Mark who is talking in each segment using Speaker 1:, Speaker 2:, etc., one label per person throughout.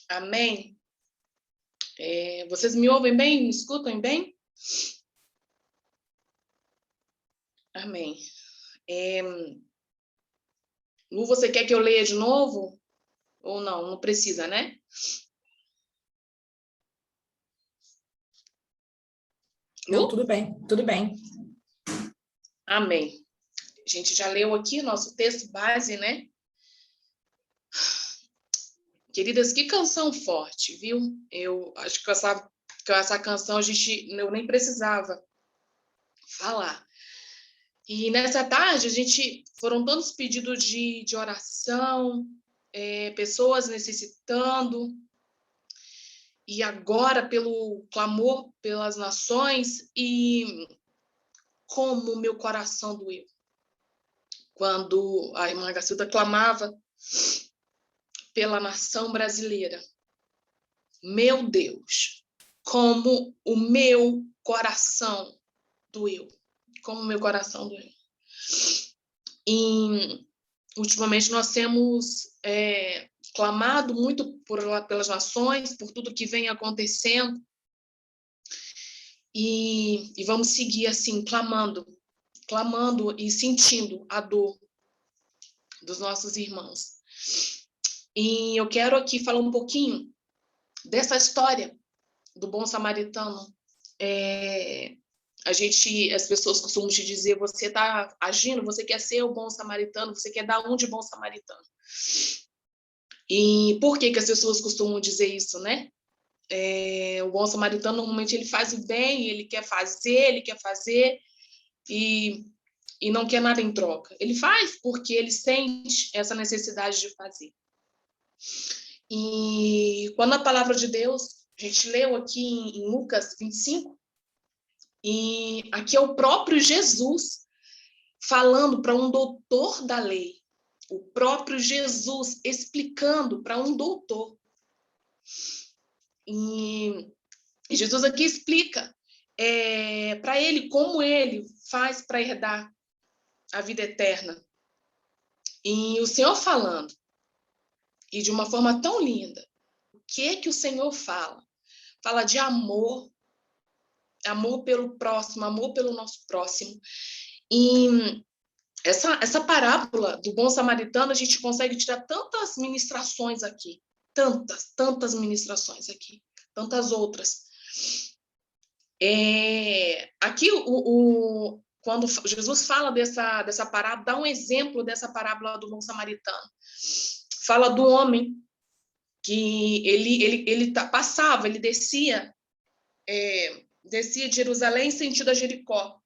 Speaker 1: Amém? Vocês me ouvem bem? Me escutam bem? Amém. Lu, você quer que eu leia de novo? Ou não? Não precisa, né?
Speaker 2: Não,
Speaker 1: Lu?
Speaker 2: tudo bem, tudo bem.
Speaker 1: Amém. A gente já leu aqui nosso texto base, né? Queridas, que canção forte, viu? Eu acho que com essa canção eu nem precisava falar. E nessa tarde, foram tantos pedidos de oração, pessoas necessitando, e agora pelo clamor pelas nações, e como meu coração doeu. Quando a irmã Gacilda clamava pela nação brasileira. Meu Deus, como o meu coração doeu. Como o meu coração doeu. E, ultimamente, nós temos clamado muito pelas nações, por tudo que vem acontecendo. E vamos seguir assim, clamando e sentindo a dor dos nossos irmãos. E eu quero aqui falar um pouquinho dessa história do bom samaritano. As pessoas costumam te dizer, você está agindo, você quer ser o bom samaritano, você quer dar um de bom samaritano. E por que as pessoas costumam dizer isso, né? O bom samaritano, normalmente, ele faz o bem, ele quer fazer, e não quer nada em troca. Ele faz porque ele sente essa necessidade de fazer. E quando a palavra de Deus, a gente leu aqui em Lucas 25, e aqui é o próprio Jesus falando para um doutor da lei. O próprio Jesus explicando para um doutor. E Jesus aqui explica para ele como ele faz para herdar a vida eterna. E o Senhor falando, e de uma forma tão linda, o que o Senhor fala? Fala de amor pelo próximo, amor pelo nosso próximo. E essa parábola do bom samaritano, a gente consegue tirar tantas ministrações aqui, tantas ministrações aqui, tantas outras. Aqui, quando Jesus fala dessa parábola, dá um exemplo dessa parábola do bom samaritano. Fala do homem que ele passava, ele descia de Jerusalém sentido a Jericó.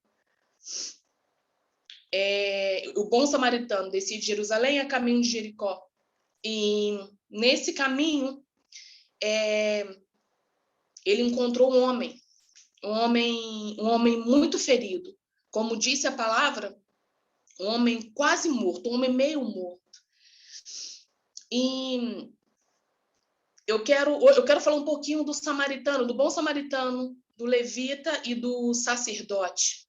Speaker 1: O bom samaritano descia de Jerusalém a caminho de Jericó. E nesse caminho, ele encontrou um homem muito ferido. Como disse a palavra, um homem quase morto, um homem meio morto. E eu quero falar um pouquinho do samaritano, do bom samaritano, do levita e do sacerdote.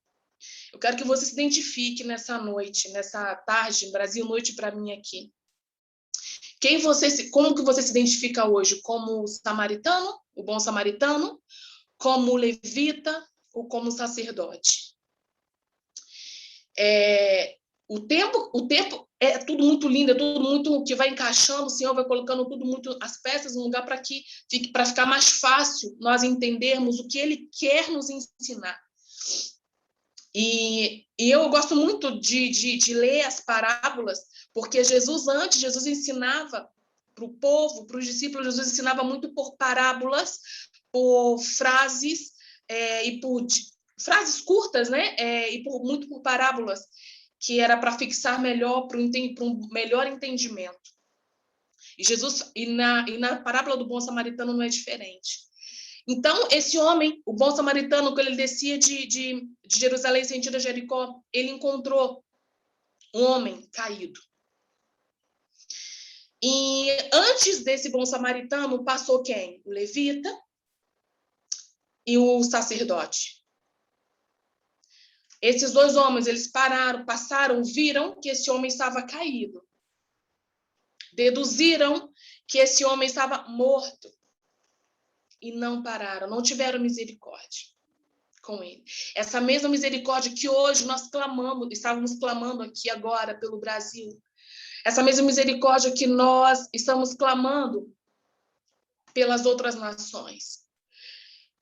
Speaker 1: Eu quero que você se identifique nessa noite, nessa tarde, Brasil Noite para mim aqui. Como que você se identifica hoje? Como o samaritano, o bom samaritano, como o levita ou como o sacerdote? O tempo é tudo muito lindo, é tudo muito que vai encaixando, o Senhor vai colocando tudo muito, as peças no lugar para ficar mais fácil nós entendermos o que Ele quer nos ensinar. E eu gosto muito de ler as parábolas, porque Jesus ensinava para o povo, para os discípulos, Jesus ensinava muito por parábolas, por frases, e por frases curtas, né? E muito por parábolas, que era para fixar melhor, para um melhor entendimento. E na parábola do bom samaritano não é diferente. Então, esse homem, o bom samaritano, quando ele descia de Jerusalém sentido a Jericó, ele encontrou um homem caído. E antes desse bom samaritano, passou quem? O levita e o sacerdote. Esses dois homens, eles passaram, viram que esse homem estava caído. Deduziram que esse homem estava morto. E não pararam, não tiveram misericórdia com ele. Essa mesma misericórdia que hoje nós estávamos clamando aqui agora pelo Brasil. Essa mesma misericórdia que nós estamos clamando pelas outras nações.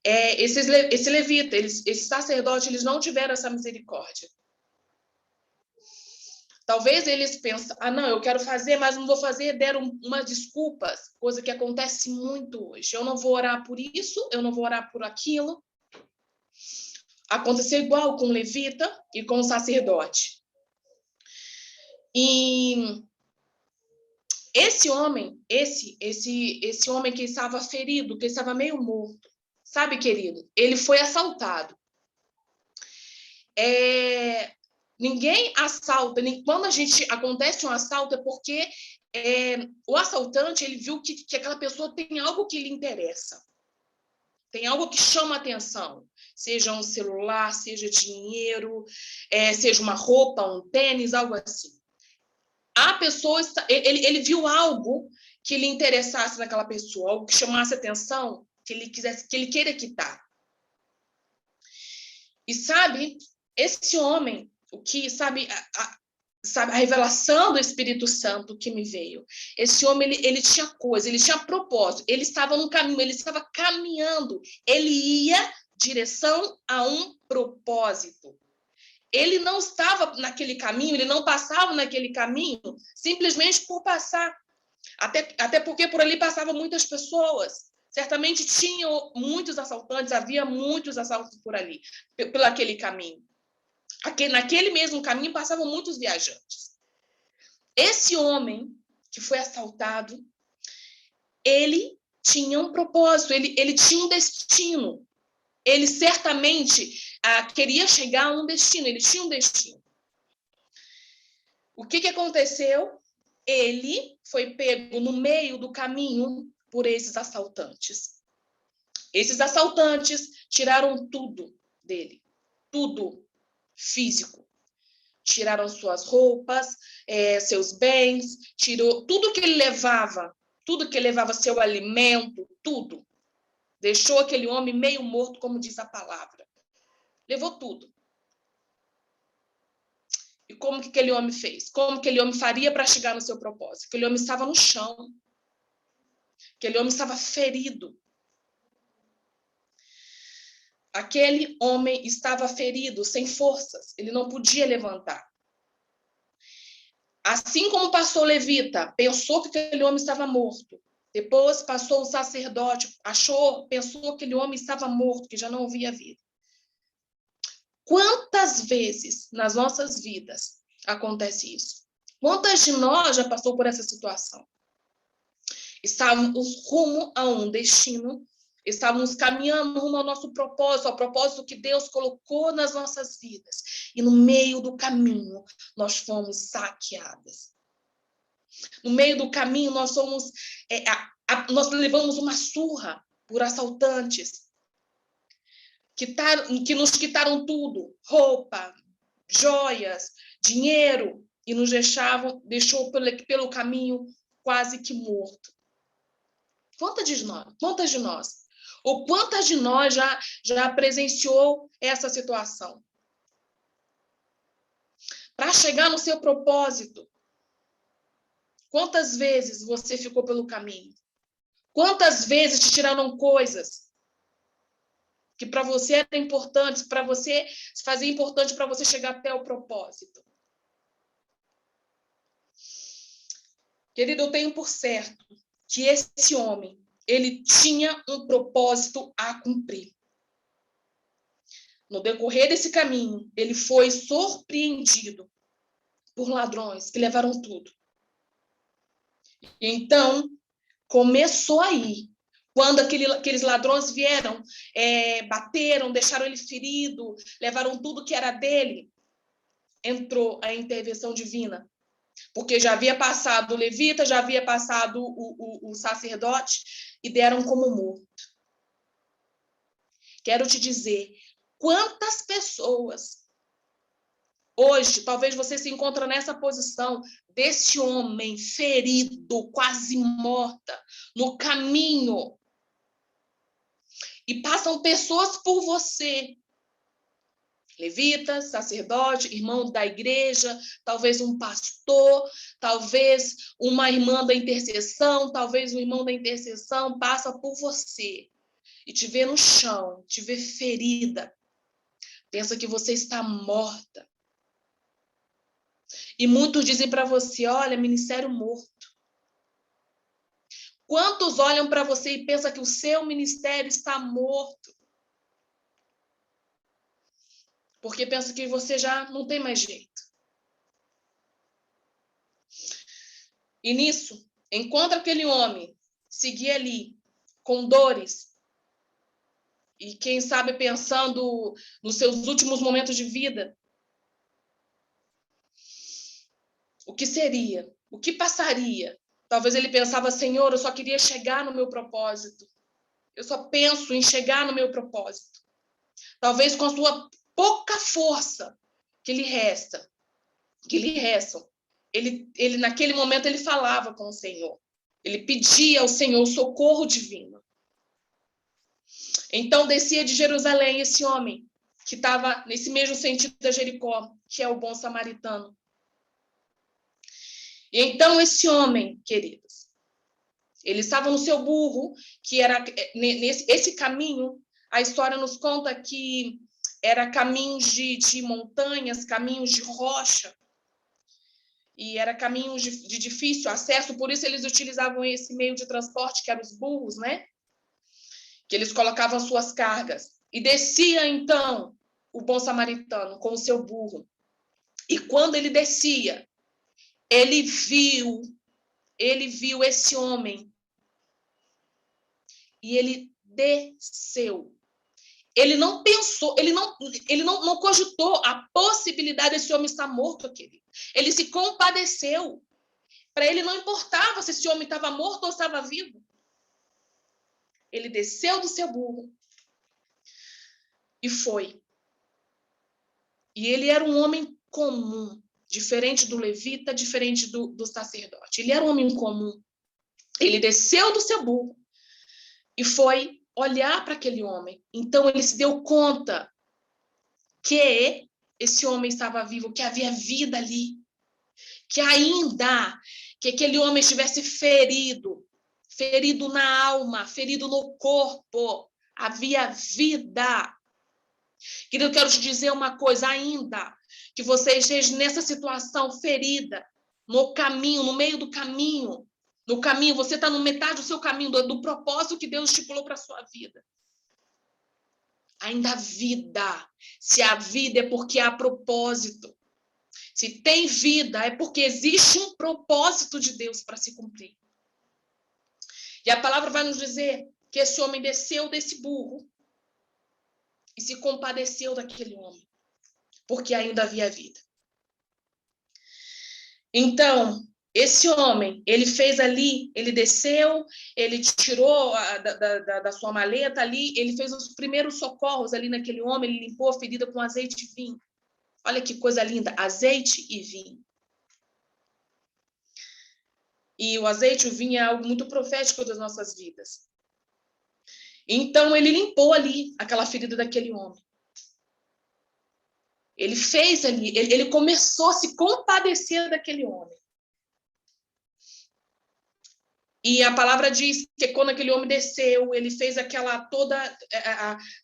Speaker 1: Esse levita, esse sacerdote, eles não tiveram essa misericórdia. Talvez eles pensem, não, eu quero fazer, mas não vou fazer, deram umas desculpas, coisa que acontece muito hoje. Eu não vou orar por isso, eu não vou orar por aquilo. Aconteceu igual com o levita e com o sacerdote. E esse homem, esse homem que estava ferido, que estava meio morto, sabe, querido? Ele foi assaltado. Ninguém assalta, quando acontece um assalto é porque o assaltante ele viu que aquela pessoa tem algo que lhe interessa, tem algo que chama a atenção, seja um celular, seja dinheiro, seja uma roupa, um tênis, algo assim. A pessoa, ele viu algo que lhe interessasse naquela pessoa, algo que chamasse a atenção, que ele queira quitar. E sabe, esse homem, o que, sabe, a revelação do Espírito Santo que me veio. Esse homem, ele tinha coisa, ele tinha propósito, ele estava no caminho, ele estava caminhando, ele ia em direção a um propósito. Ele não estava naquele caminho, ele não passava naquele caminho simplesmente por passar. Até porque por ali passavam muitas pessoas. Certamente tinham muitos assaltantes, havia muitos assaltos por ali, pelo aquele caminho. Naquele mesmo caminho passavam muitos viajantes. Esse homem que foi assaltado, ele tinha um propósito, ele tinha um destino. Ele certamente queria chegar a um destino, ele tinha um destino. O que aconteceu? Ele foi pego no meio do caminho por esses assaltantes. Esses assaltantes tiraram tudo dele, tudo físico. Tiraram suas roupas, seus bens, tirou tudo que ele levava, seu alimento, tudo. Deixou aquele homem meio morto, como diz a palavra. Levou tudo. E como que aquele homem fez? Como que aquele homem faria para chegar no seu propósito? Aquele homem estava no chão. Aquele homem estava ferido. Aquele homem estava ferido, sem forças. Ele não podia levantar. Assim como passou o levita, pensou que aquele homem estava morto. Depois passou o sacerdote, pensou que aquele homem estava morto, que já não havia vida. Quantas vezes nas nossas vidas acontece isso? Quantas de nós já passou por essa situação? Estávamos rumo a um destino, estávamos caminhando rumo ao nosso propósito, ao propósito que Deus colocou nas nossas vidas. E no meio do caminho, nós fomos saqueadas. No meio do caminho, nós levamos uma surra por assaltantes que nos quitaram tudo, roupa, joias, dinheiro, e nos deixou pelo caminho quase que morto. Quantas de nós? Ou quantas de nós já presenciou essa situação? Para chegar no seu propósito, quantas vezes você ficou pelo caminho? Quantas vezes te tiraram coisas que para você era importante, para você fazer importante para você chegar até o propósito? Querido, eu tenho por certo que esse homem, ele tinha um propósito a cumprir. No decorrer desse caminho, ele foi surpreendido por ladrões que levaram tudo. Então, começou aí. Quando aqueles ladrões vieram, bateram, deixaram ele ferido, levaram tudo que era dele, entrou a intervenção divina. Porque já havia passado o levita, já havia passado o sacerdote e deram como morto. Quero te dizer, quantas pessoas Hoje, talvez você se encontre nessa posição desse homem ferido, quase morta, no caminho. E passam pessoas por você. Levitas, sacerdote, irmão da igreja, talvez um pastor, talvez uma irmã da intercessão, talvez um irmão da intercessão passa por você e te vê no chão, te vê ferida. Pensa que você está morta. E muitos dizem para você, olha, ministério morto. Quantos olham para você e pensam que o seu ministério está morto? Porque pensam que você já não tem mais jeito. E nisso, enquanto aquele homem seguia ali, com dores, e quem sabe pensando nos seus últimos momentos de vida, o que seria? O que passaria? Talvez ele pensava, Senhor, eu só queria chegar no meu propósito. Eu só penso em chegar no meu propósito. Talvez com a sua pouca força que lhe restam, ele naquele momento ele falava com o Senhor. Ele pedia ao Senhor socorro divino. Então descia de Jerusalém esse homem que estava nesse mesmo sentido da Jericó, que é o bom samaritano. E então esse homem, queridos, ele estava no seu burro, que era esse caminho, a história nos conta que era caminhos de montanhas, caminhos de rocha, e era caminhos de difícil acesso, por isso eles utilizavam esse meio de transporte, que eram os burros, né? Que eles colocavam suas cargas. E descia, então, o bom samaritano com o seu burro. E quando ele descia, ele viu esse homem. E ele desceu. Ele não pensou, ele não cogitou a possibilidade desse homem estar morto aquele. Ele se compadeceu. Para ele não importava se esse homem estava morto ou estava vivo. Ele desceu do seu burro e foi. E ele era um homem comum, diferente do levita, diferente do sacerdote. Ele era um homem comum. Ele desceu do seu burro e foi olhar para aquele homem. Então ele se deu conta que esse homem estava vivo, que havia vida ali, que ainda que aquele homem estivesse ferido na alma, ferido no corpo, havia vida. Querido, eu quero te dizer uma coisa, ainda que você esteja nessa situação ferida, no caminho, no meio do caminho, você está no metade do seu caminho, do propósito que Deus estipulou para a sua vida. Ainda há vida. Se há vida é porque há propósito. Se tem vida é porque existe um propósito de Deus para se cumprir. E a palavra vai nos dizer que esse homem desceu desse burro e se compadeceu daquele homem, porque ainda havia vida. Então, esse homem, ele fez ali, ele desceu, ele tirou da sua maleta ali, ele fez os primeiros socorros ali naquele homem, ele limpou a ferida com azeite e vinho. Olha que coisa linda, azeite e vinho. E o azeite e o vinho é algo muito profético das nossas vidas. Então, ele limpou ali aquela ferida daquele homem. Ele fez ali, ele começou a se compadecer daquele homem. E a palavra diz que quando aquele homem desceu, ele fez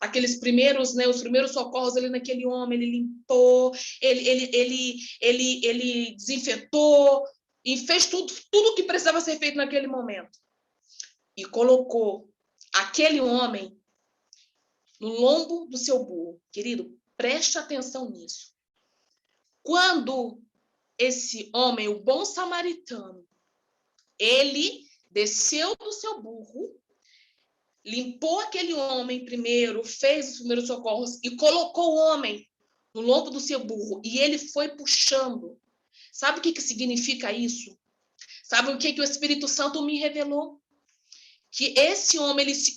Speaker 1: aqueles primeiros, né, os primeiros socorros ali naquele homem, ele limpou, ele desinfetou e fez tudo o que precisava ser feito naquele momento. E colocou aquele homem no lombo do seu burro. Querido, preste atenção nisso. Quando esse homem, o bom samaritano, ele desceu do seu burro, limpou aquele homem primeiro, fez os primeiros socorros e colocou o homem no lombo do seu burro e ele foi puxando. Sabe o que significa isso? Sabe o que o Espírito Santo me revelou? Que esse homem, ele se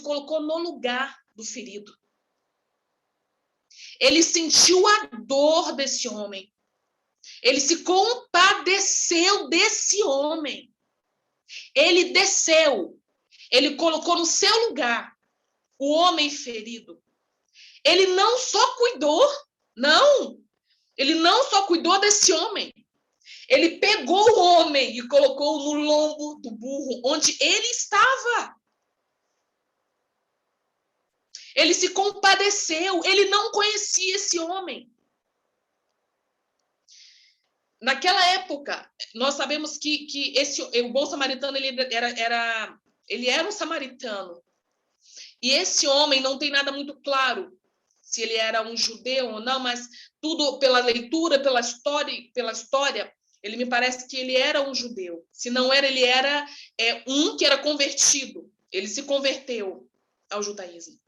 Speaker 1: colocou no lugar do ferido. Ele sentiu a dor desse homem. Ele se compadeceu desse homem. Ele desceu. Ele colocou no seu lugar o homem ferido. Ele não só cuidou, não. Ele não só cuidou desse homem. Ele pegou o homem e colocou no lombo do burro, onde ele estava. Ele se compadeceu. Ele não conhecia esse homem. Naquela época, nós sabemos que o bom samaritano ele era um samaritano. E esse homem não tem nada muito claro se ele era um judeu ou não, mas tudo pela leitura, pela história, ele me parece que ele era um judeu. Se não era, ele era um que era convertido. Ele se converteu ao judaísmo.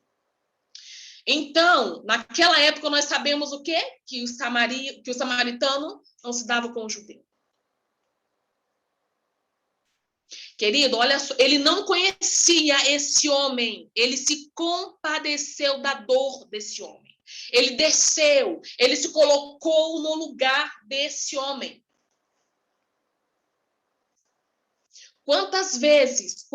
Speaker 1: Então, naquela época, nós sabemos o quê? Que o samaritano não se dava com o judeu. Querido, olha só, ele não conhecia esse homem. Ele se compadeceu da dor desse homem. Ele desceu, ele se colocou no lugar desse homem. Quantas vezes,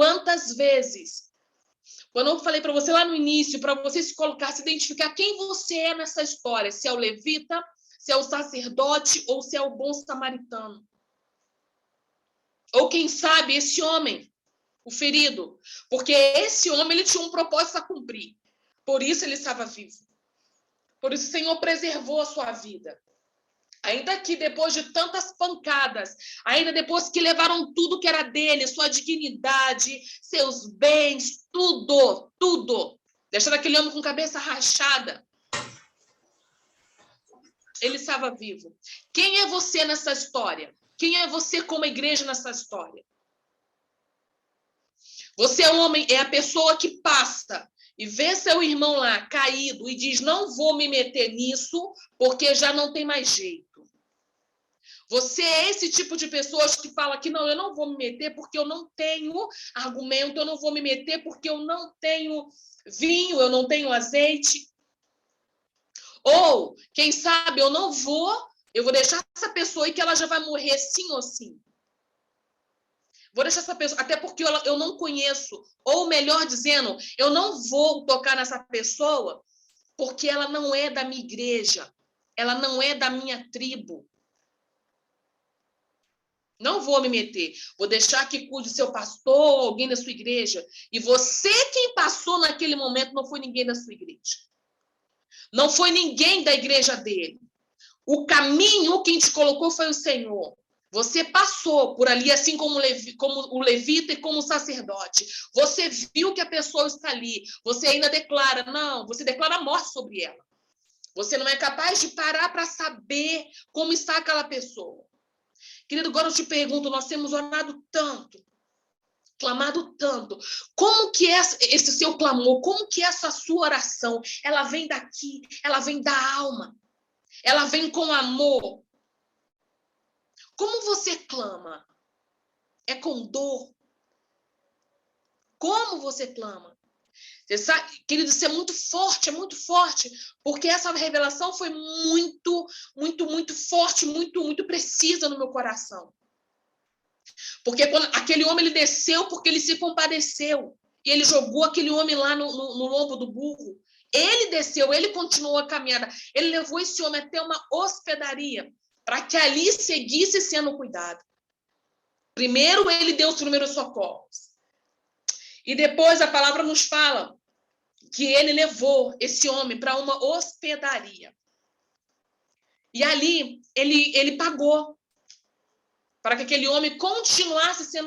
Speaker 1: quando eu falei para você lá no início, para você se colocar, se identificar quem você é nessa história, se é o levita, se é o sacerdote ou se é o bom samaritano. Ou quem sabe esse homem, o ferido, porque esse homem ele tinha um propósito a cumprir. Por isso ele estava vivo. Por isso o Senhor preservou a sua vida. Ainda que depois de tantas pancadas, ainda depois que levaram tudo que era dele, sua dignidade, seus bens, tudo, deixando aquele homem com cabeça rachada, ele estava vivo. Quem é você nessa história? Quem é você como igreja nessa história? Você é um homem, é a pessoa que passa e vê seu irmão lá caído e diz, não vou me meter nisso porque já não tem mais jeito. Você é esse tipo de pessoas que fala que não, eu não vou me meter porque eu não tenho argumento, eu não vou me meter porque eu não tenho vinho, eu não tenho azeite. Ou, quem sabe, eu vou deixar essa pessoa e que ela já vai morrer sim ou sim. Vou deixar essa pessoa, até porque eu não conheço. Ou melhor dizendo, eu não vou tocar nessa pessoa porque ela não é da minha igreja. Ela não é da minha tribo. Não vou me meter. Vou deixar que cuide seu pastor ou alguém da sua igreja. E você quem passou naquele momento não foi ninguém da sua igreja. Não foi ninguém da igreja dele. O caminho quem te colocou foi o Senhor. Você passou por ali, assim como o levita e como o sacerdote. Você viu que a pessoa está ali. Você ainda declara, não, você declara a morte sobre ela. Você não é capaz de parar para saber como está aquela pessoa. Querido, agora eu te pergunto, nós temos orado tanto, clamado tanto. Como que é esse seu clamor? Como que é essa sua oração? Ela vem daqui, ela vem da alma. Ela vem com amor. Como você clama? É com dor? Como você clama? Você sabe, querido, isso é muito forte, porque essa revelação foi muito forte, muito precisa no meu coração. Porque quando aquele homem ele desceu porque ele se compadeceu. E ele jogou aquele homem lá no lombo do burro. Ele desceu, ele continuou a caminhada. Ele levou esse homem até uma hospedaria para que ali seguisse sendo cuidado. Primeiro ele deu os primeiros socorros. E depois a palavra nos fala que ele levou esse homem para uma hospedaria. E ali ele pagou para que aquele homem continuasse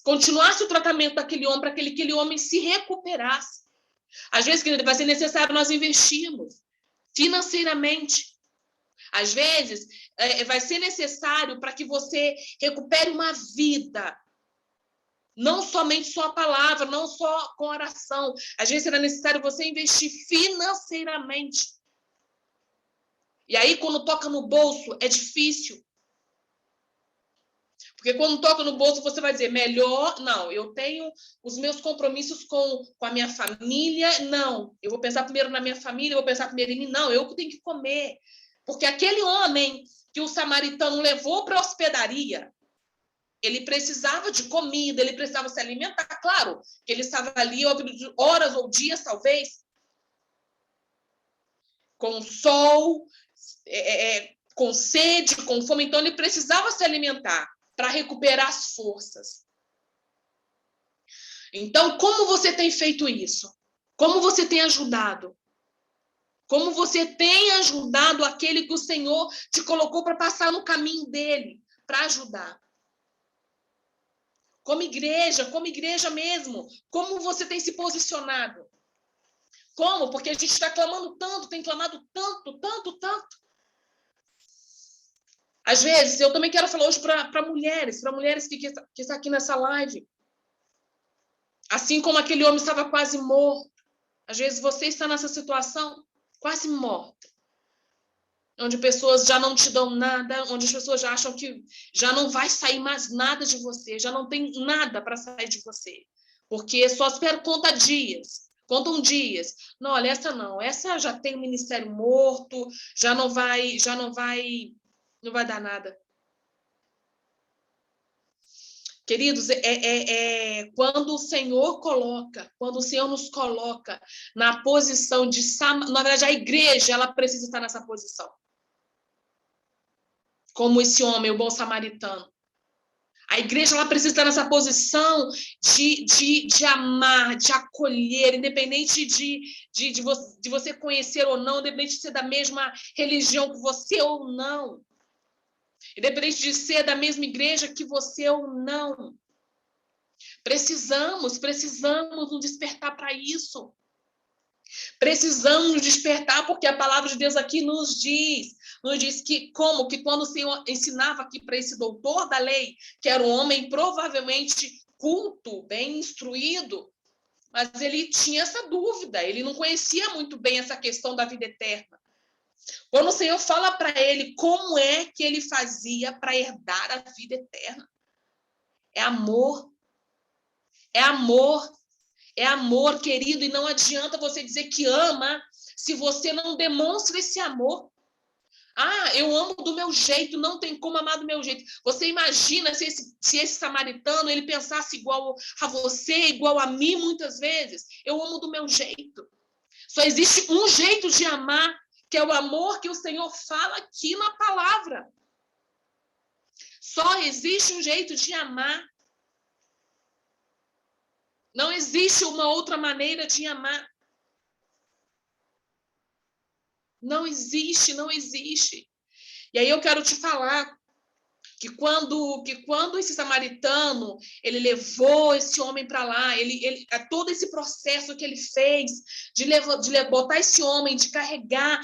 Speaker 1: continuasse o tratamento daquele homem, para que aquele homem se recuperasse. Às vezes, querido, vai ser necessário nós investirmos financeiramente. Às vezes, vai ser necessário para que você recupere uma vida. Não somente só a palavra, não só com oração. Às vezes, será necessário você investir financeiramente. E aí, quando toca no bolso, é difícil. Porque quando toca no bolso, você vai dizer, melhor, não, eu tenho os meus compromissos com a minha família, não, eu vou pensar primeiro na minha família, eu vou pensar primeiro em mim, não, eu que tenho que comer. Porque aquele homem que o samaritano levou para a hospedaria, ele precisava de comida, ele precisava se alimentar, claro, que ele estava ali horas ou dias, talvez, com sol, com sede, com fome, então ele precisava se alimentar para recuperar as forças. Então, como você tem feito isso? Como você tem ajudado? Como você tem ajudado aquele que o Senhor te colocou para passar no caminho dele, para ajudar? Como igreja mesmo. Como você tem se posicionado? Como? Porque a gente está clamando tanto, tem clamado tanto, tanto, tanto. Às vezes, eu também quero falar hoje para mulheres que estão aqui nessa live. Assim como aquele homem estava quase morto, às vezes você está nessa situação quase morta, onde pessoas já não te dão nada, onde as pessoas já acham que já não vai sair mais nada de você, já não tem nada para sair de você, porque só contam dias. Não, olha, essa já tem o ministério morto, não vai dar nada. Queridos, quando o Senhor nos coloca na posição de... Na verdade, a igreja, ela precisa estar nessa posição. Como esse homem, o bom samaritano. A igreja, ela precisa estar nessa posição de amar, de acolher, independente de você conhecer ou não, independente de ser da mesma religião que você ou não. Independente de ser da mesma igreja que você ou não. Precisamos nos despertar para isso. Precisamos nos despertar, porque a palavra de Deus aqui nos diz que quando o Senhor ensinava aqui para esse doutor da lei, que era um homem provavelmente culto, bem instruído, mas ele tinha essa dúvida, ele não conhecia muito bem essa questão da vida eterna. Quando o Senhor fala para ele como é que ele fazia para herdar a vida eterna, é amor. É amor. É amor, querido, e não adianta você dizer que ama se você não demonstra esse amor. Ah, eu amo do meu jeito, não tem como amar do meu jeito. Você imagina se esse samaritano ele pensasse igual a você, igual a mim muitas vezes? Eu amo do meu jeito. Só existe um jeito de amar, que é o amor que o Senhor fala aqui na palavra. Só existe um jeito de amar. Não existe uma outra maneira de amar. Não existe. E aí eu quero te falar que quando esse samaritano, ele levou esse homem para lá, todo esse processo que ele fez de botar esse homem, de carregar,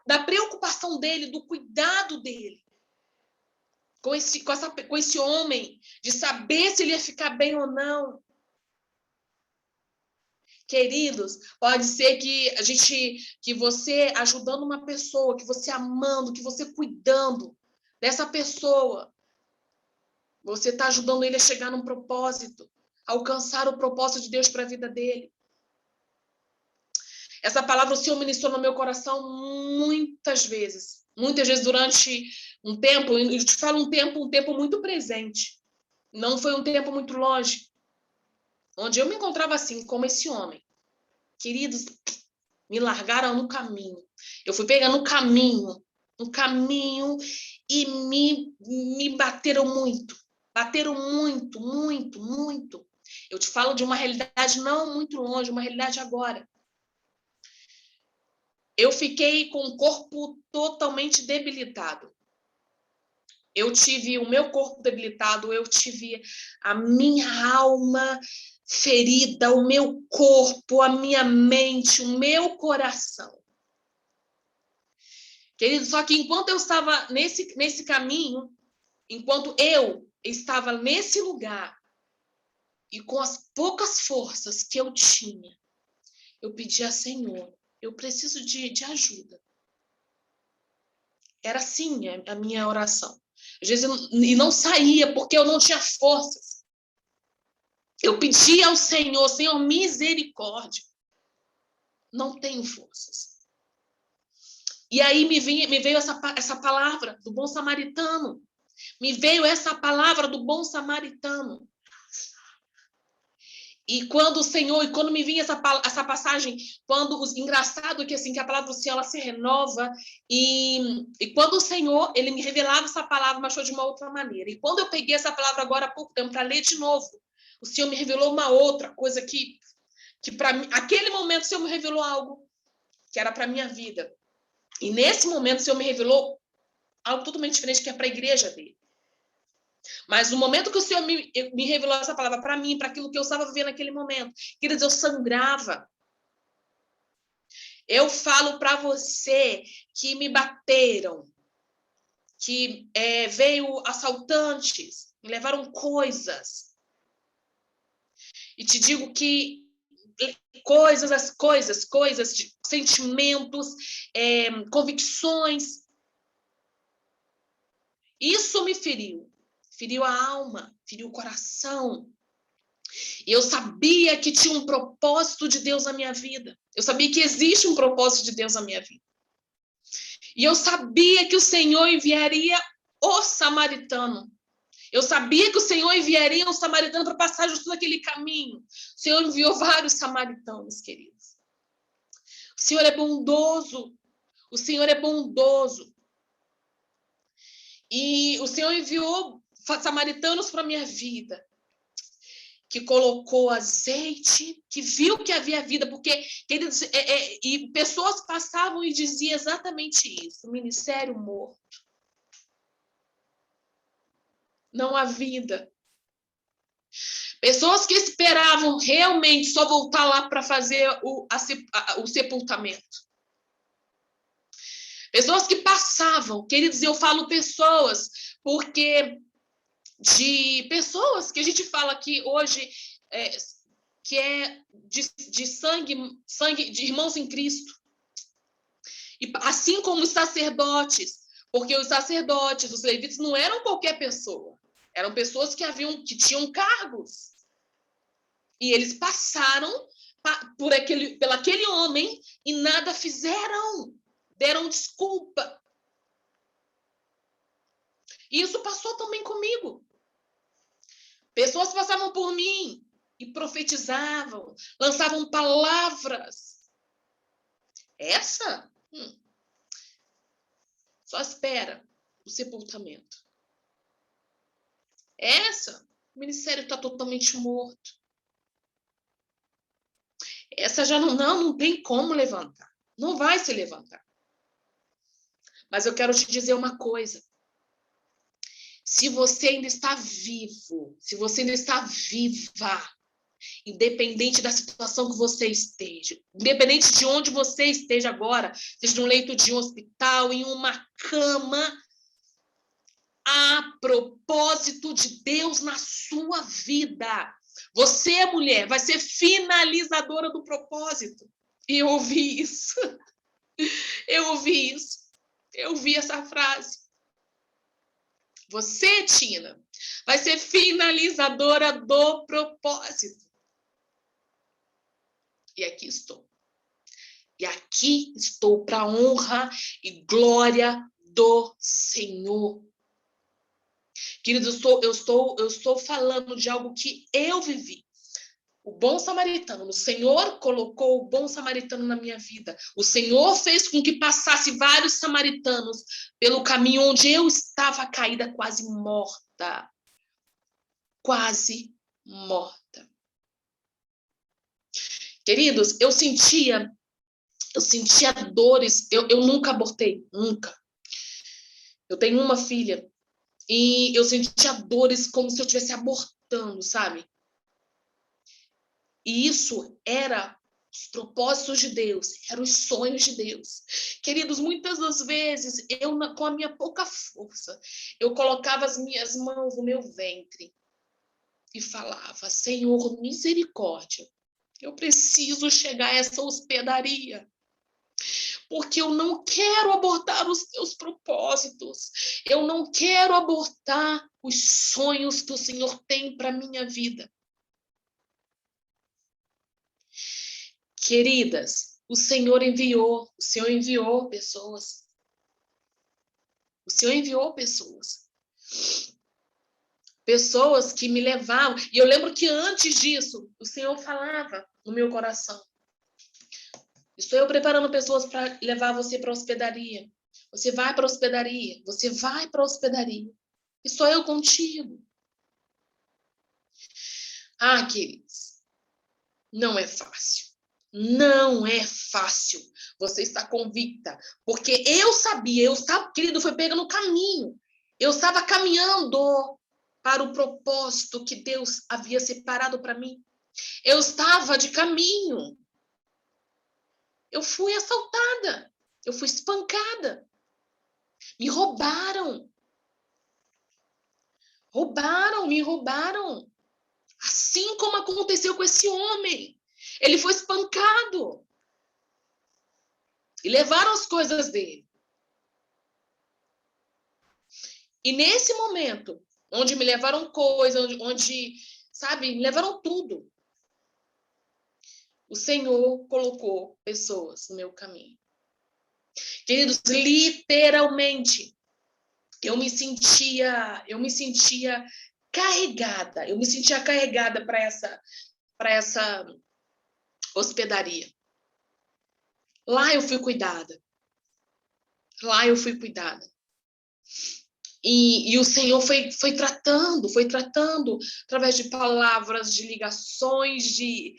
Speaker 1: da preocupação dele, do cuidado dele com esse homem, de saber se ele ia ficar bem ou não. Queridos, pode ser que você ajudando uma pessoa, que você amando, que você cuidando dessa pessoa, você está ajudando ele a chegar num propósito, a alcançar o propósito de Deus para a vida dele. Essa palavra o Senhor ministrou no meu coração muitas vezes durante um tempo, eu te falo um tempo muito presente. Não foi um tempo muito longe, onde eu me encontrava assim, como esse homem. Queridos, me largaram no caminho. Eu fui pegando um caminho e me bateram muito. Bateram muito, muito, muito. Eu te falo de uma realidade não muito longe, uma realidade agora. Eu fiquei com o corpo totalmente debilitado. Eu tive o meu corpo debilitado, eu tive a minha alma ferida, o meu corpo, a minha mente, o meu coração. Querido, só que enquanto eu estava nesse caminho, enquanto eu estava nesse lugar, e com as poucas forças que eu tinha, eu pedi a Senhor, eu preciso de ajuda. Era assim a minha oração. Às vezes e não saía porque eu não tinha forças. Eu pedia ao Senhor, Senhor, misericórdia. Não tenho forças. E aí me veio essa palavra do bom samaritano. Me veio essa palavra do bom samaritano. E quando o Senhor, e quando me vinha essa passagem, engraçado que assim, que a palavra do Senhor, ela se renova, e quando o Senhor, ele me revelava essa palavra, mas foi de uma outra maneira. E quando eu peguei essa palavra agora há pouco tempo para ler de novo, o Senhor me revelou uma outra coisa que para mim, aquele momento o Senhor me revelou algo que era para a minha vida. E nesse momento o Senhor me revelou algo totalmente diferente, que é para a igreja dele. Mas no momento que o Senhor me revelou essa palavra para mim, para aquilo que eu estava vivendo naquele momento, queridos, eu sangrava. Eu falo para você que me bateram, que veio assaltantes, me levaram coisas. E te digo que coisas, sentimentos, convicções. Isso me feriu. Feriu a alma, feriu o coração. E eu sabia que tinha um propósito de Deus na minha vida. Eu sabia que existe um propósito de Deus na minha vida. E eu sabia que o Senhor enviaria o samaritano. Eu sabia que o Senhor enviaria um samaritano para passar justo naquele caminho. O Senhor enviou vários samaritanos, queridos. O Senhor é bondoso. O Senhor é bondoso. E o Senhor enviou samaritanos para a minha vida, que colocou azeite, que viu que havia vida, porque queridos, e pessoas passavam e diziam exatamente isso: ministério morto. Não há vida. Pessoas que esperavam realmente só voltar lá para fazer o sepultamento. Pessoas que passavam, queridos, eu falo pessoas, porque de pessoas que a gente fala aqui hoje, que é de sangue, de irmãos em Cristo. E assim como os sacerdotes, porque os sacerdotes, os levitas, não eram qualquer pessoa. Eram pessoas que tinham cargos. E eles passaram por aquele homem e nada fizeram. Deram desculpa. E isso passou também comigo. Pessoas passavam por mim e profetizavam, lançavam palavras. Essa? Só espera o sepultamento. Essa? O ministério está totalmente morto. Essa já não tem como levantar. Não vai se levantar. Mas eu quero te dizer uma coisa. Se você ainda está vivo, se você ainda está viva, independente da situação que você esteja, independente de onde você esteja agora, seja num leito de um hospital, em uma cama, há propósito de Deus na sua vida. Você, mulher, vai ser finalizadora do propósito. E eu ouvi isso. Eu ouvi isso. Eu ouvi essa frase. Você, Tina, vai ser finalizadora do propósito. E aqui estou. E aqui estou para a honra e glória do Senhor. Queridos, eu estou falando de algo que eu vivi. O bom samaritano, o Senhor colocou o bom samaritano na minha vida. O Senhor fez com que passasse vários samaritanos pelo caminho onde eu estava caída, quase morta. Quase morta. Queridos, eu sentia dores. Eu nunca abortei, nunca. Eu tenho uma filha e eu sentia dores como se eu estivesse abortando, sabe? E isso era os propósitos de Deus, eram os sonhos de Deus. Queridos, muitas das vezes, eu, com a minha pouca força, eu colocava as minhas mãos no meu ventre e falava: Senhor, misericórdia, eu preciso chegar a essa hospedaria. porque eu não quero abortar os teus propósitos. Eu não quero abortar os sonhos que o Senhor tem para minha vida. Queridas, o Senhor enviou pessoas. O Senhor enviou pessoas. Pessoas que me levavam. E eu lembro que antes disso, o Senhor falava no meu coração: estou eu preparando pessoas para levar você para a hospedaria. Você vai para a hospedaria. Você vai para a hospedaria. Estou eu contigo. Ah, queridos, não é fácil. Não é fácil. Você está convicta. Porque eu sabia, eu estava, querido, foi pega no caminho. Eu estava caminhando para o propósito que Deus havia separado para mim. Eu estava de caminho. Eu fui assaltada. Eu fui espancada. Me roubaram. Me roubaram. Assim como aconteceu com esse homem. Ele foi espancado. E levaram as coisas dele. E nesse momento, onde me levaram coisas, onde, sabe, me levaram tudo, o Senhor colocou pessoas no meu caminho. Queridos, literalmente, eu me sentia carregada. Eu me sentia carregada para essa hospedaria. Lá eu fui cuidada. E o Senhor foi tratando através de palavras, de ligações, de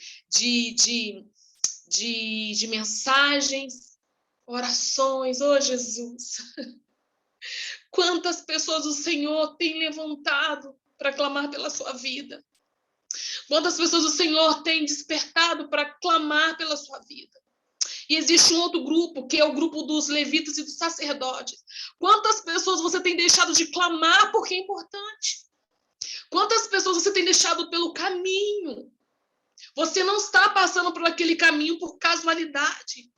Speaker 1: mensagens, orações. Oh, Jesus! Quantas pessoas o Senhor tem levantado para clamar pela sua vida? Quantas pessoas o Senhor tem despertado para clamar pela sua vida? E existe um outro grupo, que é o grupo dos levitas e dos sacerdotes. Quantas pessoas você tem deixado de clamar porque é importante? Quantas pessoas você tem deixado pelo caminho? Você não está passando por aquele caminho por casualidade.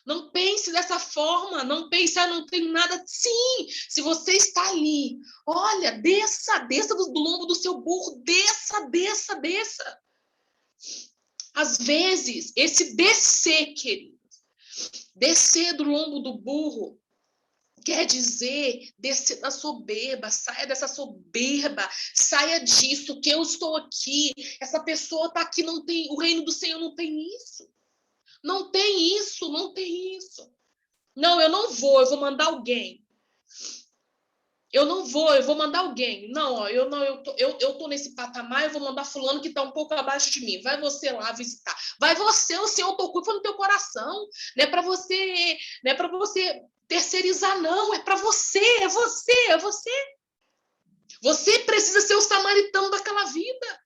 Speaker 1: Não pense dessa forma, não pense, não tenho nada. Sim, se você está ali, olha, desça do lombo do seu burro, desça. Às vezes, esse descer, queridos, descer do lombo do burro, quer dizer descer da soberba, saia dessa soberba, saia disso, que eu estou aqui, essa pessoa está aqui, não tem, o reino do Senhor não tem isso. Não tem isso. Não, eu vou mandar alguém. Eu vou mandar alguém. Não, ó, eu tô nesse patamar, eu vou mandar fulano que está um pouco abaixo de mim. Vai você lá visitar. Vai você, o Senhor tocou, foi no teu coração. Não é para você terceirizar, não. É para você, é você. Você precisa ser o samaritano daquela vida.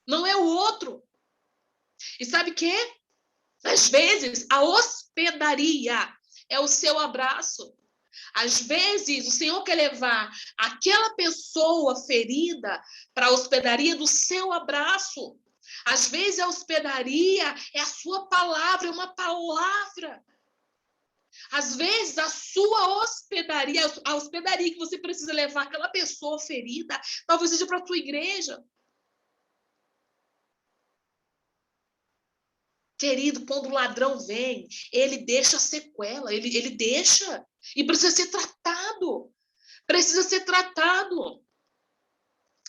Speaker 1: Não é o outro. E sabe o quê? Às vezes, a hospedaria é o seu abraço. Às vezes, o Senhor quer levar aquela pessoa ferida para a hospedaria do seu abraço. Às vezes, a hospedaria é a sua palavra, é uma palavra. Às vezes, a sua hospedaria, a hospedaria que você precisa levar aquela pessoa ferida, talvez seja para a tua igreja. Querido, quando o ladrão vem, ele deixa sequela, ele deixa. E precisa ser tratado.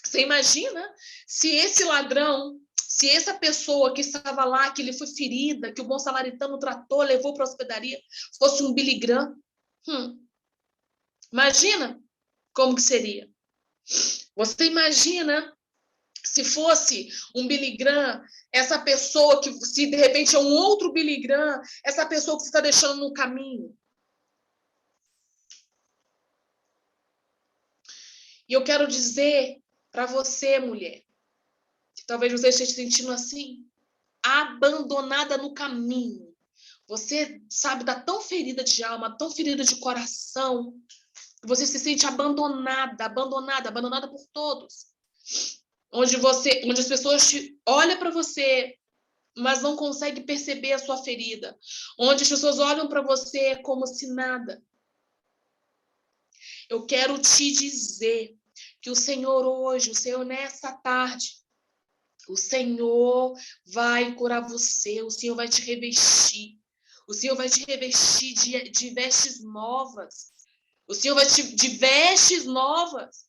Speaker 1: Você imagina se esse ladrão, se essa pessoa que estava lá, que ele foi ferida, que o bom samaritano tratou, levou para a hospedaria, fosse um Billy Graham. Imagina como que seria. Você imagina se fosse um Billy Graham, essa pessoa que, se de repente é um outro Billy Graham, essa pessoa que você está deixando no caminho. E eu quero dizer para você, mulher, que talvez você esteja se sentindo assim, abandonada no caminho. Você, sabe, está tão ferida de alma, tão ferida de coração, que você se sente abandonada por todos. Onde as pessoas olham para você mas não consegue perceber a sua ferida, onde as pessoas olham para você como se nada. Eu quero te dizer que o Senhor hoje, o Senhor nessa tarde, o Senhor vai curar você, o Senhor vai te revestir. O Senhor vai te revestir de vestes novas. O Senhor vai te de vestes novas.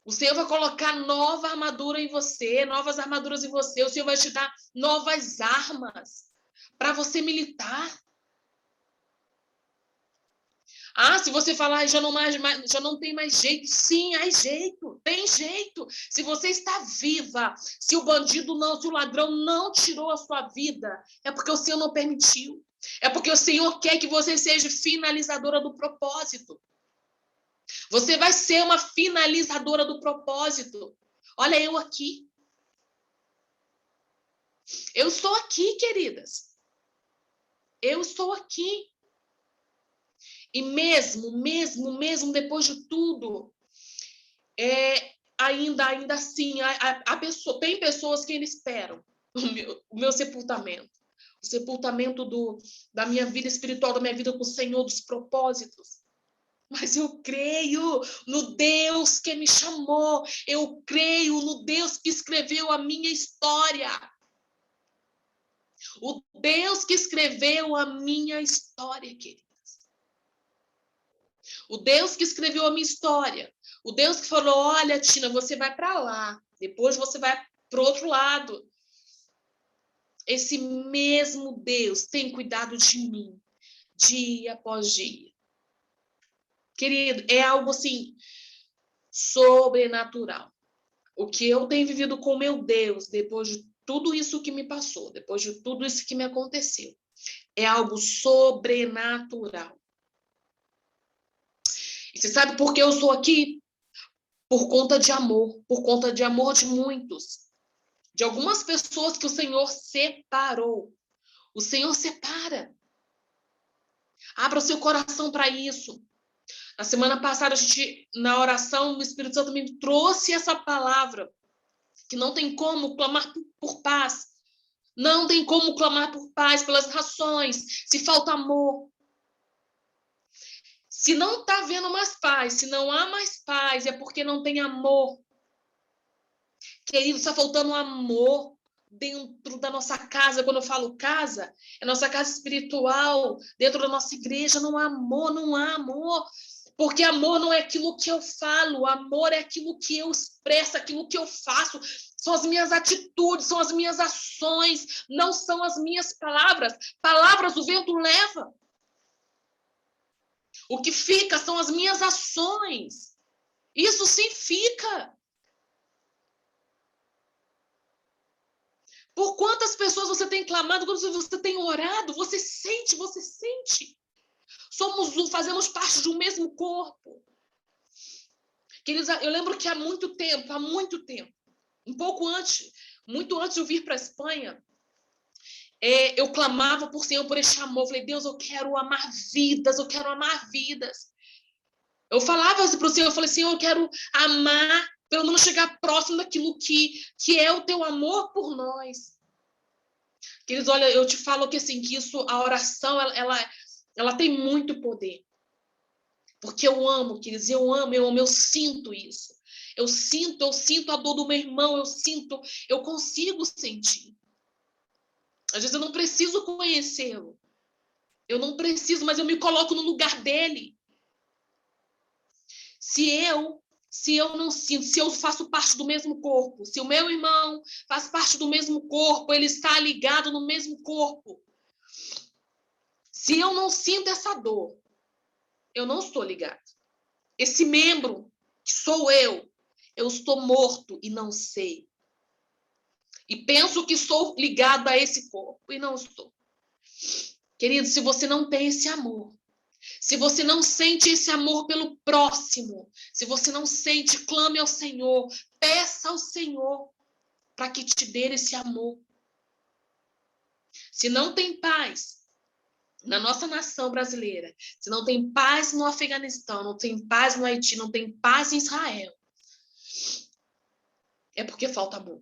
Speaker 1: O Senhor vai colocar nova armadura em você, novas armaduras em você. O Senhor vai te dar novas armas para você militar. Se você falar, já não tem mais jeito. Sim, há jeito, tem jeito. Se você está viva, se o bandido não, se o ladrão não tirou a sua vida, é porque o Senhor não permitiu. É porque o Senhor quer que você seja finalizadora do propósito. Você vai ser uma finalizadora do propósito. Olha eu aqui. Eu estou aqui, queridas. Eu estou aqui. E mesmo depois de tudo, ainda assim, tem pessoas que eles esperam o meu sepultamento. O sepultamento da minha vida espiritual, da minha vida com o Senhor, dos propósitos. Mas eu creio no Deus que me chamou. Eu creio no Deus que escreveu a minha história. O Deus que escreveu a minha história, queridas. O Deus que escreveu a minha história. O Deus que falou, olha, Tina, você vai para lá. Depois você vai para o outro lado. Esse mesmo Deus tem cuidado de mim, dia após dia. Querido, é algo assim, sobrenatural. O que eu tenho vivido com meu Deus, depois de tudo isso que me passou, depois de tudo isso que me aconteceu, é algo sobrenatural. E você sabe por que eu sou aqui? Por conta de amor de muitos. De algumas pessoas que o Senhor separou. O Senhor separa. Abra o seu coração para isso. Na semana passada, na oração, o Espírito Santo me trouxe essa palavra, que não tem como clamar por paz. Não tem como clamar por paz pelas nações, se falta amor. Se não está havendo mais paz, se não há mais paz, é porque não tem amor. Querido, está faltando amor dentro da nossa casa. Quando eu falo casa, é nossa casa espiritual. Dentro da nossa igreja não há amor, não há amor. Porque amor não é aquilo que eu falo, amor é aquilo que eu expresso, aquilo que eu faço. São as minhas atitudes, são as minhas ações, não são as minhas palavras. Palavras o vento leva. O que fica são as minhas ações. Isso sim fica. Por quantas pessoas você tem clamado, quantas você tem orado, você sente. Fazemos parte de um mesmo corpo. Queridos, eu lembro que há muito tempo, um pouco antes, muito antes de eu vir para a Espanha, eu clamava por Senhor, por este amor. Eu falei, Deus, eu quero amar vidas. Eu falava para o Senhor, eu falei, Senhor, eu quero amar, pelo menos chegar próximo daquilo que é o teu amor por nós. Queridos, olha, eu te falo que assim, que isso, a oração, ela tem muito poder. Porque eu amo, queridos, eu sinto isso. Eu sinto a dor do meu irmão, eu consigo sentir. Às vezes eu não preciso conhecê-lo. Eu não preciso, mas eu me coloco no lugar dele. Se eu não sinto, se eu faço parte do mesmo corpo, se o meu irmão faz parte do mesmo corpo, ele está ligado no mesmo corpo. Se eu não sinto essa dor, eu não estou ligado. Esse membro que sou eu estou morto e não sei. E penso que sou ligado a esse corpo e não estou. Querido, se você não tem esse amor, se você não sente esse amor pelo próximo, se você não sente, clame ao Senhor, peça ao Senhor para que te dê esse amor. Se não tem paz na nossa nação brasileira, se não tem paz no Afeganistão, não tem paz no Haiti, não tem paz em Israel, é porque falta amor.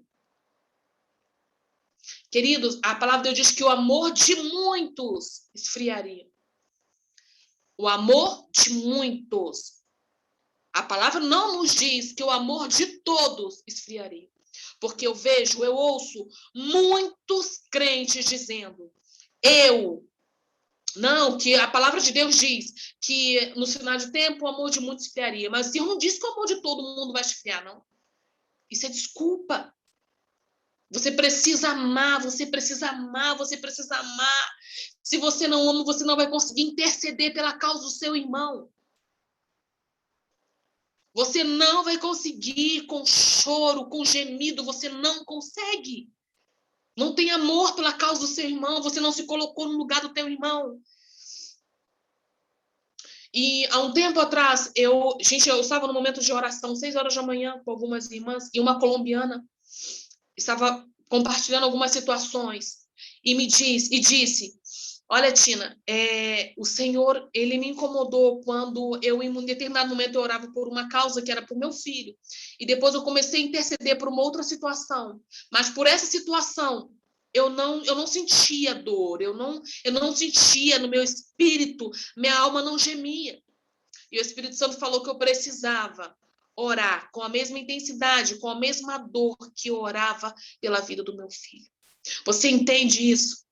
Speaker 1: Queridos, a palavra de Deus diz que o amor de muitos esfriaria. O amor de muitos. A palavra não nos diz que o amor de todos esfriaria. Porque eu ouço muitos crentes dizendo, que a palavra de Deus diz que no final de tempo o amor de muitos esfriaria. Mas Deus não diz que o amor de todo mundo vai esfriar, não. Isso é desculpa. Você precisa amar, você precisa amar, você precisa amar. Se você não ama, você não vai conseguir interceder pela causa do seu irmão. Você não vai conseguir com choro, com gemido, você não consegue. Não tem amor pela causa do seu irmão, você não se colocou no lugar do teu irmão. E há um tempo atrás, eu estava no momento de oração, 6 horas da manhã, com algumas irmãs, e uma colombiana estava compartilhando algumas situações, e disse, olha, Tina, o Senhor, ele me incomodou quando eu, em um determinado momento, eu orava por uma causa que era por meu filho, e depois eu comecei a interceder por uma outra situação, mas por essa situação, eu não sentia dor, eu não sentia no meu espírito, minha alma não gemia. E o Espírito Santo falou que eu precisava orar com a mesma intensidade, com a mesma dor que eu orava pela vida do meu filho. Você entende isso?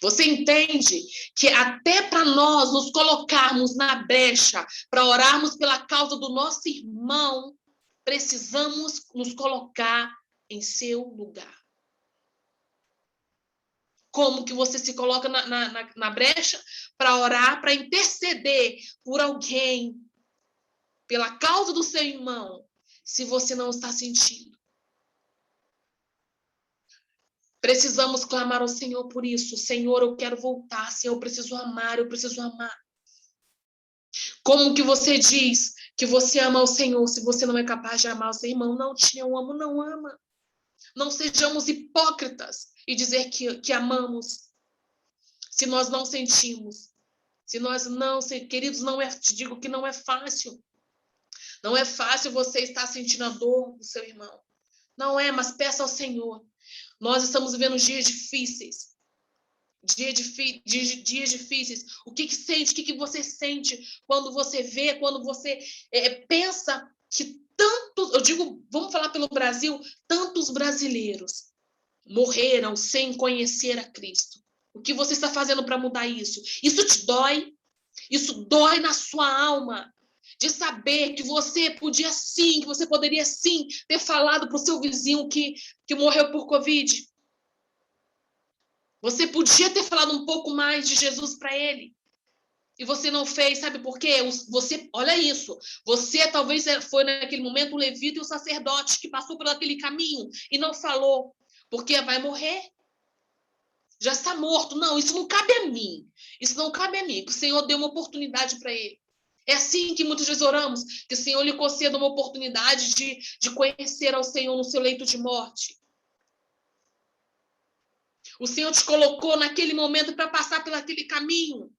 Speaker 1: Você entende que até para nós nos colocarmos na brecha, para orarmos pela causa do nosso irmão, precisamos nos colocar em seu lugar. Como que você se coloca na brecha para orar, para interceder por alguém, pela causa do seu irmão, se você não está sentindo? Precisamos clamar ao Senhor por isso. Senhor, eu quero voltar. Senhor, eu preciso amar, eu preciso amar. Como que você diz que você ama o Senhor se você não é capaz de amar o seu irmão? Não, tia, eu amo, não ama. Não sejamos hipócritas e dizer que amamos se nós não sentimos. Se nós não, queridos, te digo que não é fácil. Não é fácil você estar sentindo a dor do seu irmão. Não é, mas peça ao Senhor. Nós estamos vivendo dias difíceis. Dias difíceis. O que sente? O que você sente quando você vê, quando você pensa que tantos, eu digo, vamos falar pelo Brasil, tantos brasileiros morreram sem conhecer a Cristo. O que você está fazendo para mudar isso? Isso te dói? Isso dói na sua alma? De saber que você podia sim, que você poderia sim ter falado para o seu vizinho que morreu por Covid. Você podia ter falado um pouco mais de Jesus para ele. E você não fez, sabe por quê? Olha isso. Você talvez foi naquele momento o levita e o sacerdote que passou por aquele caminho e não falou, porque vai morrer. Já está morto. Não, isso não cabe a mim. Isso não cabe a mim, que o Senhor deu uma oportunidade para ele. É assim que muitas vezes oramos, que o Senhor lhe conceda uma oportunidade de conhecer ao Senhor no seu leito de morte. O Senhor te colocou naquele momento para passar por aquele caminho.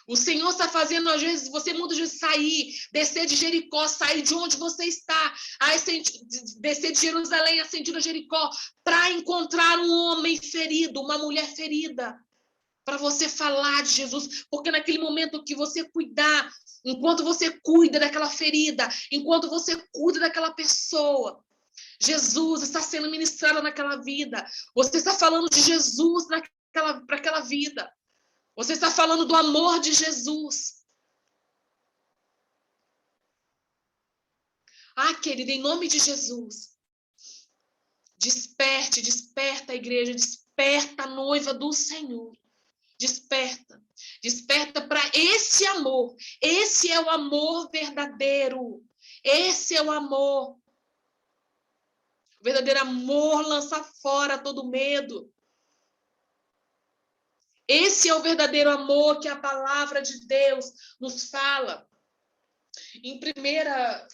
Speaker 1: O Senhor está fazendo, às vezes, você muitas vezes sair, descer de Jericó, sair de onde você está, descer de Jerusalém, ascendir a Jericó, para encontrar um homem ferido, uma mulher ferida, para você falar de Jesus, porque naquele momento que você cuidar, enquanto você cuida daquela ferida, enquanto você cuida daquela pessoa, Jesus está sendo ministrado naquela vida, você está falando de Jesus para aquela vida. Você está falando do amor de Jesus. Ah, querida, em nome de Jesus. Desperta a igreja, desperta a noiva do Senhor. Desperta. Desperta para esse amor. Esse é o amor verdadeiro. Esse é o amor. O verdadeiro amor lança fora todo medo. Esse é o verdadeiro amor que a palavra de Deus nos fala. Em primeira,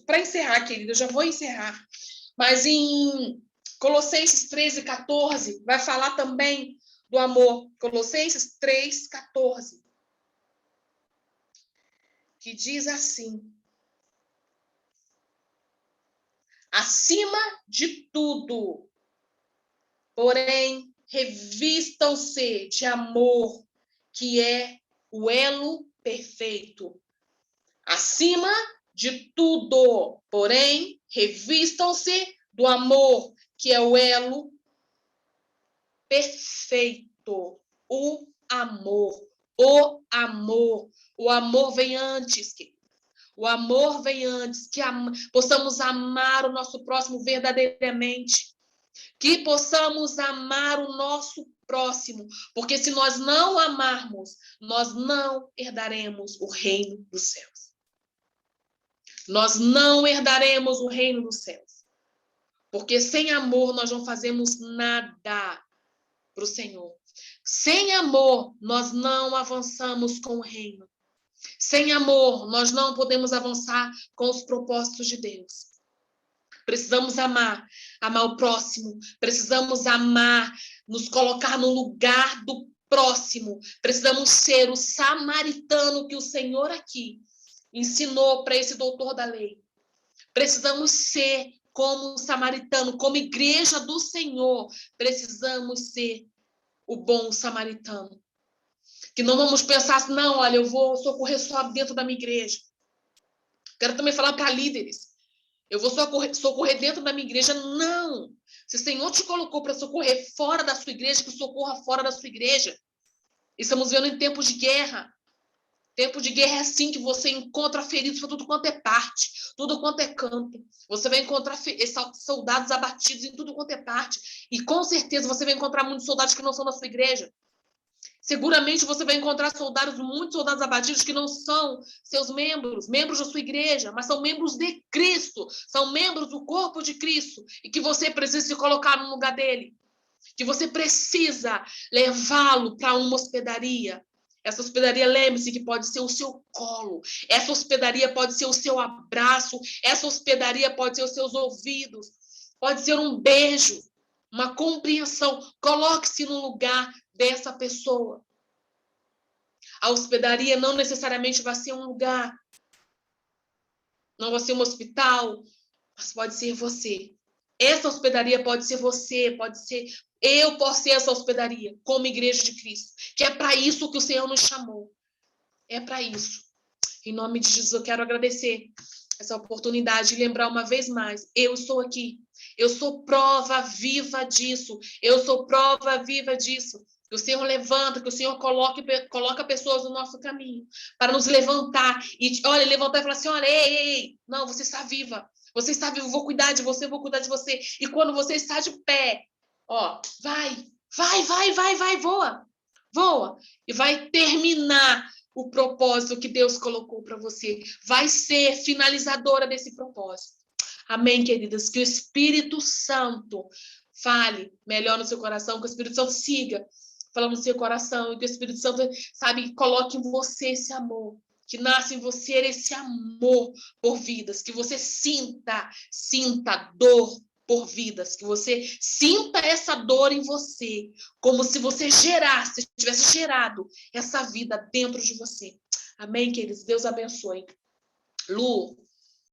Speaker 1: para encerrar, querida, eu já vou encerrar, mas em Colossenses 13:14, vai falar também do amor. Colossenses 3:14, que diz assim: Acima de tudo, porém, revistam-se de amor, que é o elo perfeito. Acima de tudo, porém, revistam-se do amor, que é o elo perfeito. O amor. O amor. O amor vem antes. O amor vem antes. Que possamos amar o nosso próximo verdadeiramente. Que possamos amar o nosso próximo. Porque se nós não amarmos, nós não herdaremos o reino dos céus. Nós não herdaremos o reino dos céus. Porque sem amor nós não fazemos nada para o Senhor. Sem amor nós não avançamos com o reino. Sem amor nós não podemos avançar com os propósitos de Deus. Precisamos amar o próximo. Precisamos amar, nos colocar no lugar do próximo. Precisamos ser o samaritano que o Senhor aqui ensinou para esse doutor da lei. Precisamos ser como um samaritano, como igreja do Senhor. Precisamos ser o bom samaritano. Que não vamos pensar assim, não, olha, eu vou socorrer só dentro da minha igreja. Quero também falar para líderes. Eu vou socorrer dentro da minha igreja. Não. Se o Senhor te colocou para socorrer fora da sua igreja, que socorra fora da sua igreja. Estamos vendo em tempos de guerra. Tempo de guerra é assim, que você encontra feridos para tudo quanto é parte, tudo quanto é canto. Você vai encontrar soldados abatidos em tudo quanto é parte. E com certeza você vai encontrar muitos soldados que não são da sua igreja. Seguramente você vai encontrar muitos soldados abatidos que não são seus membros da sua igreja, mas são membros de Cristo, são membros do corpo de Cristo, e que você precisa se colocar no lugar dele, que você precisa levá-lo para uma hospedaria. Essa hospedaria, lembre-se que pode ser o seu colo, essa hospedaria pode ser o seu abraço, essa hospedaria pode ser os seus ouvidos, pode ser um beijo, uma compreensão. Coloque-se no lugar dessa pessoa. A hospedaria não necessariamente vai ser um lugar, não vai ser um hospital, mas pode ser você. Essa hospedaria pode ser você, pode ser eu, posso ser essa hospedaria, como igreja de Cristo, que é para isso que o Senhor nos chamou. É para isso. Em nome de Jesus, eu quero agradecer essa oportunidade de lembrar uma vez mais, eu estou aqui. Eu sou prova viva disso. Eu sou prova viva disso. Que o Senhor levanta, que o Senhor coloca pessoas no nosso caminho para nos levantar. E, olha, levantar e falar assim, olha, ei, não, você está viva. Você está vivo, vou cuidar de você, vou cuidar de você. E quando você está de pé, ó, vai, voa. E vai terminar o propósito que Deus colocou para você. Vai ser finalizadora desse propósito. Amém, queridas? Que o Espírito Santo fale melhor no seu coração, que o Espírito Santo siga falando no seu coração, e que o Espírito Santo, sabe, coloque em você esse amor, que nasce em você esse amor por vidas, que você sinta dor por vidas, que você sinta essa dor em você, como se você tivesse gerado essa vida dentro de você. Amém, queridos? Deus abençoe. Lu,